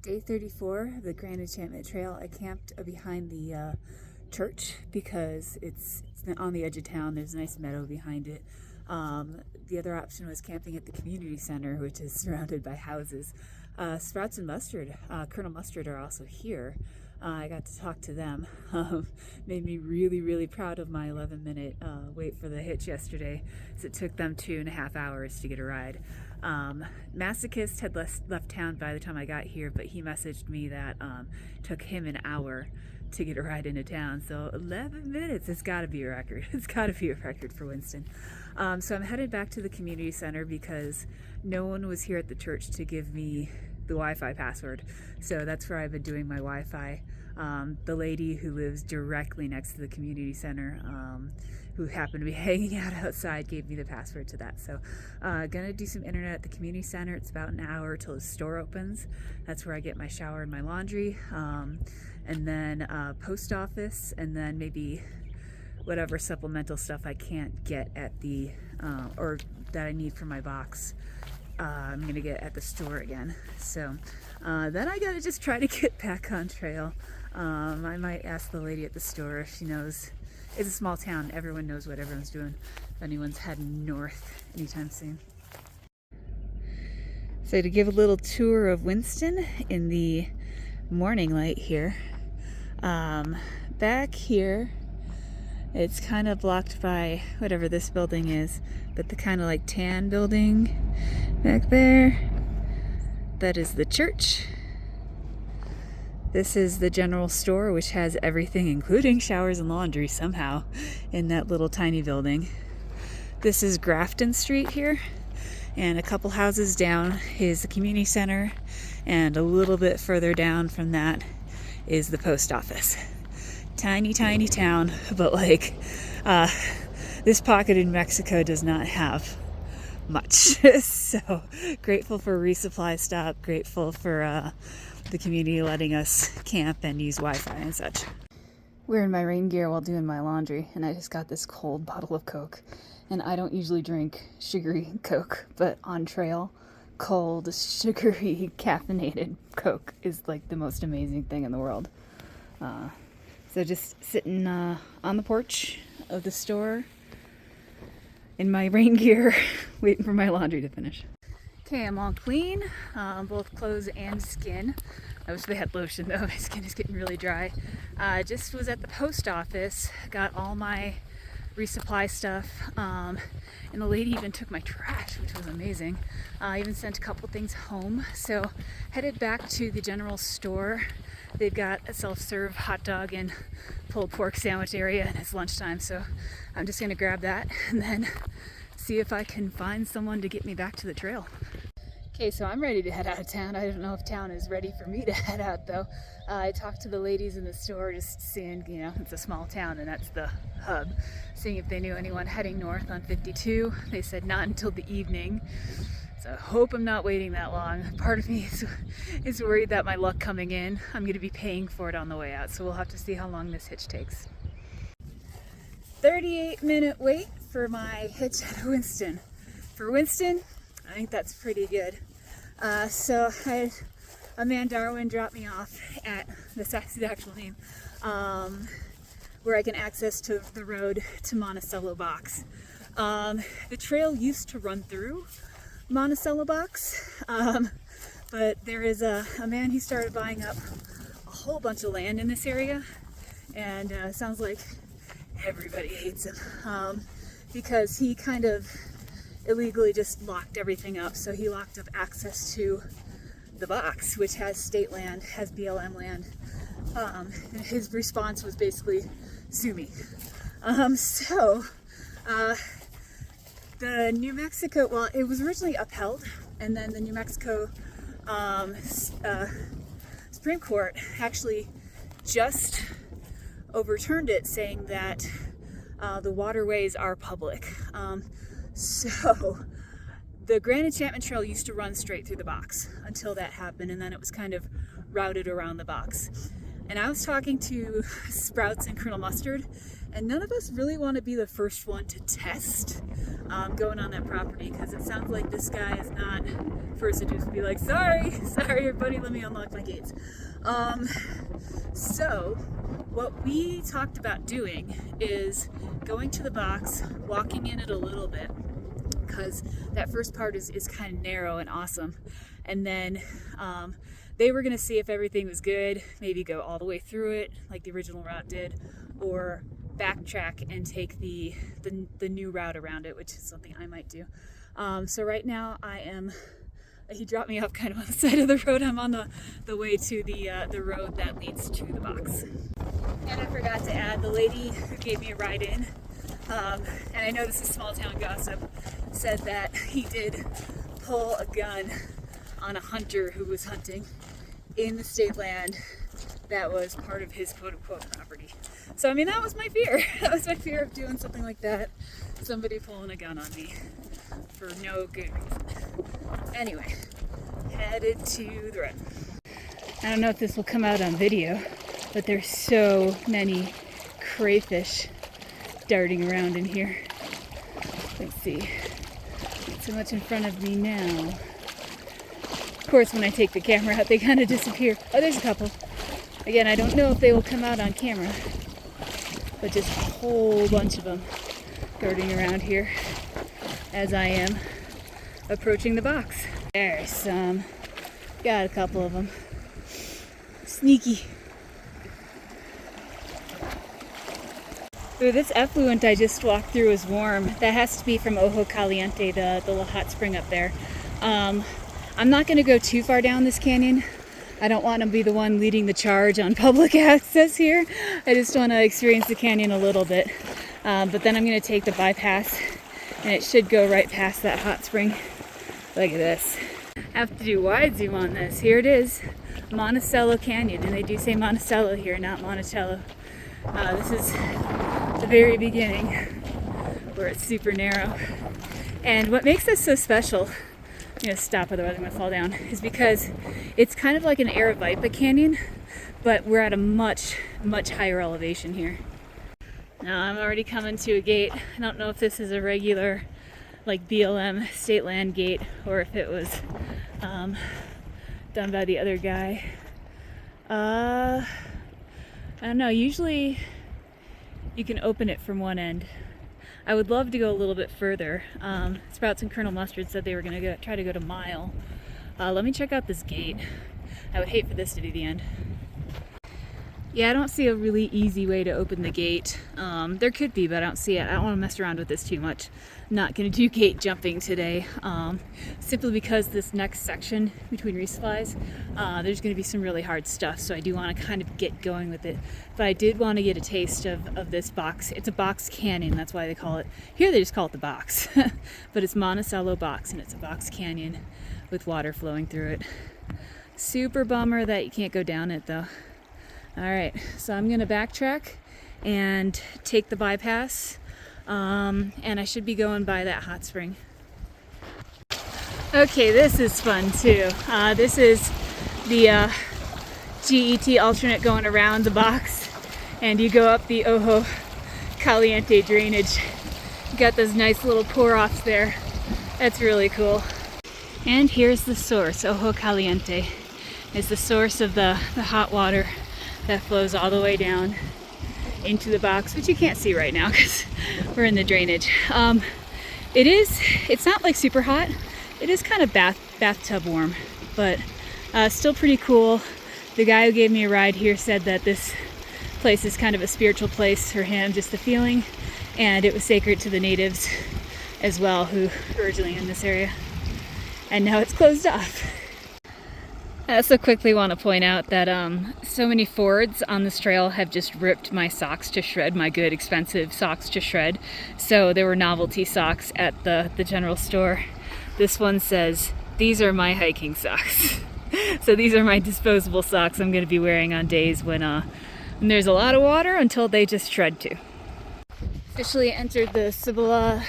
Day 34, the Grand Enchantment Trail. I camped behind the church because it's on the edge of town. There's a nice meadow behind it. The other option was camping at the community center, which is surrounded by houses. Sprouts and Mustard, Colonel Mustard, are also here. I got to talk to them. Made me really proud of my 11-minute wait for the hitch yesterday, as it took them 2.5 hours to get a ride. Masochist had left town by the time I got here, but he messaged me that it took him an hour to get a ride into town. So 11 minutes, it's got to be a record. It's got to be a record for Winston. So I'm headed back to the community center because no one was here at the church to give me the Wi-Fi password. So that's where I've been doing my Wi-Fi. The lady who lives directly next to the community center, who happened to be hanging out outside, gave me the password to that. So gonna do some internet at the community center. It's about an hour till the store opens. That's where I get my shower and my laundry. And then post office, and then maybe whatever supplemental stuff I can't get at the, or that I need for my box. I'm gonna get at the store again. So then I gotta just try to get back on trail. I might ask the lady at the store if she knows. It's a small town. Everyone knows what everyone's doing if anyone's heading north anytime soon. So to give a little tour of Winston in the morning light here. Back here, it's kind of blocked by whatever this building is, but the kind of like tan building back there, that is the church. This is the general store, which has everything, including showers and laundry somehow, in that little tiny building. This is Grafton Street here, and a couple houses down is the community center, and a little bit further down from that is the post office. Tiny town, but like this pocket in Mexico does not have much. So grateful for a resupply stop, grateful for the community letting us camp and use Wi-Fi and such. Wearing my rain gear while doing my laundry, and I just got this cold bottle of Coke. And I don't usually drink sugary Coke, but on trail, cold, sugary, caffeinated Coke is like the most amazing thing in the world. So just sitting on the porch of the store in my rain gear, waiting for my laundry to finish. Okay, I'm all clean, both clothes and skin. I wish they had lotion though, my skin is getting really dry. Just was at the post office, got all my resupply stuff, and the lady even took my trash, which was amazing. I even sent a couple things home. So headed back to the general store. They've got a self-serve hot dog and pulled pork sandwich area, and it's lunchtime, so I'm just gonna grab that and then see if I can find someone to get me back to the trail. Okay, so I'm ready to head out of town. I don't know if town is ready for me to head out though. I talked to the ladies in the store, just seeing, you know, it's a small town and that's the hub, seeing if they knew anyone heading north on 52. They said not until the evening. So I hope I'm not waiting that long. Part of me is worried that my luck coming in, I'm going to be paying for it on the way out. So we'll have to see how long this hitch takes. 38-minute wait for my hitch at Winston. For Winston, I think that's pretty good. So a man, Darwin, dropped me off at, that's the actual name, where I can access to the road to Monticello Box. The trail used to run through Monticello Box, but there is a man who started buying up a whole bunch of land in this area, and sounds like everybody hates him because he kind of illegally just locked everything up. So he locked up access to the box, which has state land, has BLM land, and his response was basically sue me. The New Mexico, well, it was originally upheld, and then the New Mexico Supreme Court actually just overturned it, saying that the waterways are public. So the Grand Enchantment Trail used to run straight through the box until that happened, and then it was kind of routed around the box. And I was talking to Sprouts and Colonel Mustard, and none of us really want to be the first one to test going on that property, because it sounds like this guy is not first to just be like, sorry everybody, let me unlock my gates. So what we talked about doing is going to the box, walking in it a little bit, because that first part is kind of narrow and awesome, and then they were going to see if everything was good, maybe go all the way through it like the original route did, or backtrack and take the new route around it, which is something I might do. So right now he dropped me off kind of on the side of the road. I'm on the way to the road that leads to the box. And I forgot to add, the lady who gave me a ride in, and I know this is small town gossip, said that he did pull a gun on a hunter who was hunting in the state land that was part of his quote-unquote property. So I mean, that was my fear. That was my fear of doing something like that. Somebody pulling a gun on me for no good reason. Anyway, headed to the road. I don't know if this will come out on video, but there's so many crayfish darting around in here. Let's see. Not so much in front of me now. Of course, when I take the camera out, they kind of disappear. Oh, there's a couple. Again, I don't know if they will come out on camera, but just a whole bunch of them darting around here as I am approaching the box. There's some. Got a couple of them. Sneaky. Ooh, this effluent I just walked through is warm. That has to be from Ojo Caliente, the little hot spring up there. I'm not going to go too far down this canyon. I don't want to be the one leading the charge on public access here. I just want to experience the canyon a little bit. But then I'm going to take the bypass, and it should go right past that hot spring. Look at this. I have to do wide zoom on this. Here it is, Monticello Canyon, and they do say Monticello here, not Monticello. This is the very beginning where it's super narrow. And what makes this so special, I'm going to stop, otherwise I'm going to fall down, is because it's kind of like an Aravaipa canyon, but we're at a much higher elevation here. Now I'm already coming to a gate. I don't know if this is a regular like BLM state land gate or if it was done by the other guy. I don't know, usually you can open it from one end. I would love to go a little bit further. Sprouts and Colonel Mustard said they were going to try to go to Mile. Let me check out this gate. I would hate for this to be the end. Yeah, I don't see a really easy way to open the gate. There could be, but I don't see it. I don't want to mess around with this too much. I'm not going to do gate jumping today, simply because this next section between resupplies, there's going to be some really hard stuff, so I do want to kind of get going with it. But I did want to get a taste of this box. It's a box canyon, that's why they call it. Here they just call it the box, but it's Monticello Box, and it's a box canyon with water flowing through it. Super bummer that you can't go down it though. Alright, so I'm going to backtrack and take the bypass, and I should be going by that hot spring. Okay, this is fun too. This is the GET alternate going around the box, and you go up the Ojo Caliente drainage. You got those nice little pour-offs there. That's really cool. And here's the source. Ojo Caliente is the source of the hot water that flows all the way down into the box, which you can't see right now because we're in the drainage. It's not like super hot. It is kind of bathtub warm, but still pretty cool. The guy who gave me a ride here said that this place is kind of a spiritual place for him, just the feeling, and it was sacred to the natives as well, who originally in this area, and now it's closed off. I also quickly want to point out that so many Fords on this trail have just ripped my socks to shred, my good expensive socks to shred. So there were novelty socks at the general store. This one says, "These are my hiking socks." So these are my disposable socks I'm going to be wearing on days when there's a lot of water, until they just shred too. Officially entered the Cibola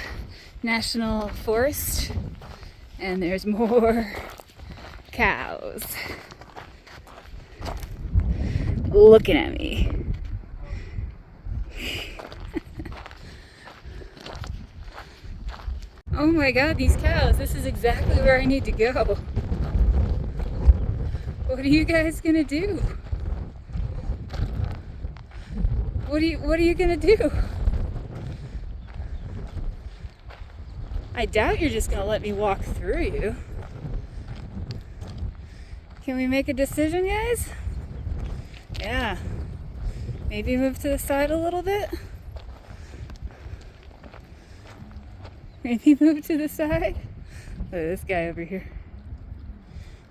National Forest, and there's more cows looking at me. Oh my God, these cows. This is exactly where I need to go. What are you guys gonna do? What are you gonna do? I doubt you're just gonna let me walk through you. Can we make a decision, guys? Yeah. Maybe move to the side a little bit? Maybe move to the side? Look at this guy over here.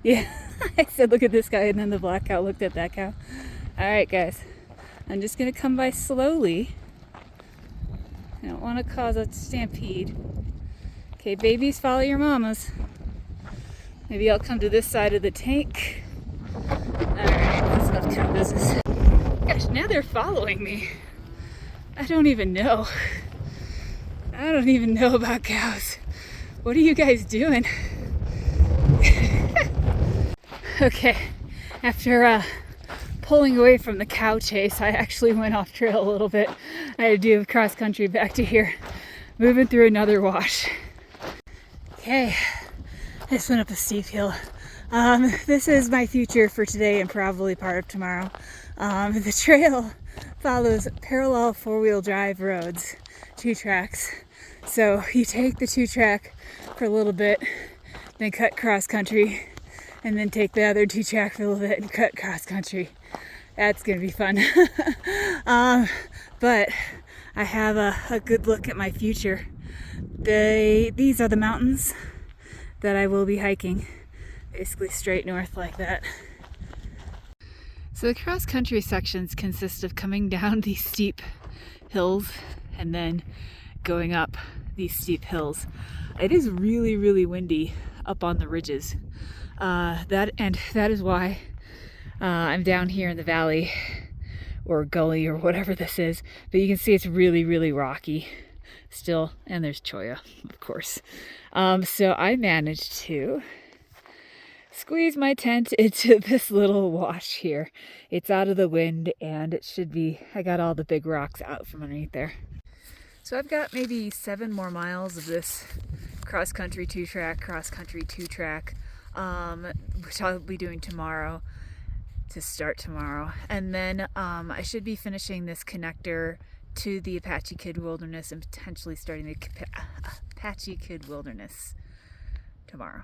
Yeah, I said look at this guy, and then the black cow looked at that cow. Alright guys, I'm just gonna come by slowly. I don't want to cause a stampede. Okay, babies, follow your mamas. Maybe I'll come to this side of the tank. Alright, that's enough cow business. Gosh, now they're following me. I don't even know. I don't even know about cows. What are you guys doing? Okay, after pulling away from the cow chase, I actually went off trail a little bit. I had to do cross country back to here, moving through another wash. Okay, I just went up a steep hill. This is my future for today and probably part of tomorrow. The trail follows parallel four-wheel drive roads, 2 tracks. So you take the 2-track for a little bit, then cut cross country, and then take the other 2-track for a little bit and cut cross country. That's gonna be fun. But I have a good look at my future. These are the mountains that I will be hiking, basically straight north like that. So the cross country sections consist of coming down these steep hills and then going up these steep hills. It is really, really windy up on the ridges. That is why I'm down here in the valley or gully or whatever this is. But you can see it's really, really rocky still, and there's cholla, of course. So I managed to squeeze my tent into this little wash here. It's out of the wind, and it should be, I got all the big rocks out from underneath there. So I've got maybe 7 more miles of this cross-country 2-track, cross-country 2-track, which I'll be doing tomorrow to start tomorrow. And then I should be finishing this connector to the Apache Kid Wilderness and potentially starting the Apache Kid Wilderness tomorrow.